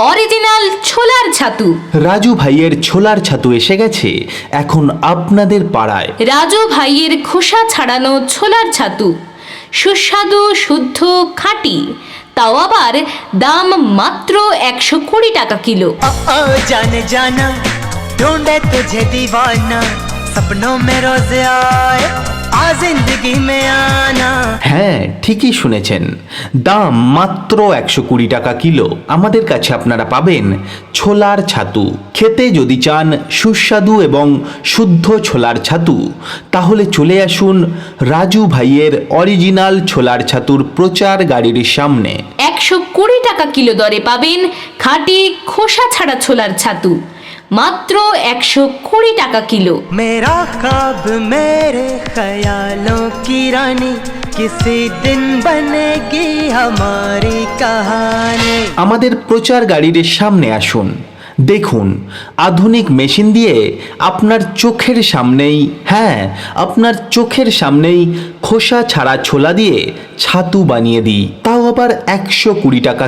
Original ছোলার ছাতু। রাজু ভাইয়ের ছোলার ছাতু এসে গেছে এখন আপনাদের পাড়ায়। রাজু ভাইয়ের খোসা ছাড়ানো ছোলার ছাতু, সুস্বাদু, শুদ্ধ, খাঁটি, তাও আবার দাম মাত্র 120 টাকা কিলো। ओ जाने जाना ढूंढे तुझे दीवाना सपनों में रोज आए आ जिंदगी में आना। হ্যাঁ, ঠিকই শুনেছেন, দাম মাত্র 120 টাকা কিলো। আমাদের কাছে আপনারা পাবেন ছোলার ছাতু। খেতে যদি চান সুস্বাদু এবং শুদ্ধ ছোলার ছাতু, তাহলে চলে আসুন রাজু ভাইয়ের অরিজিনাল ছোলার ছাতুর প্রচার গাড়ির সামনে। 120 টাকা কিলো দরে পাবেন খাঁটি খোসা ছাড়া ছোলার ছাতু, মাত্র 120 টাকা কিলো। मेरा ख्वाब मेरे ख्यालों की रानी किसी दिन बनेगी हमारी कहानी। আমাদের প্রচার গাড়ির সামনে আসুন, দেখুন আধুনিক মেশিন দিয়ে আপনার চোখের সামনেই, হ্যাঁ আপনার চোখের সামনেই খোসা ছাড়া ছোলা দিয়ে ছাতু বানিয়ে দিই, তাও আবার 120 টাকা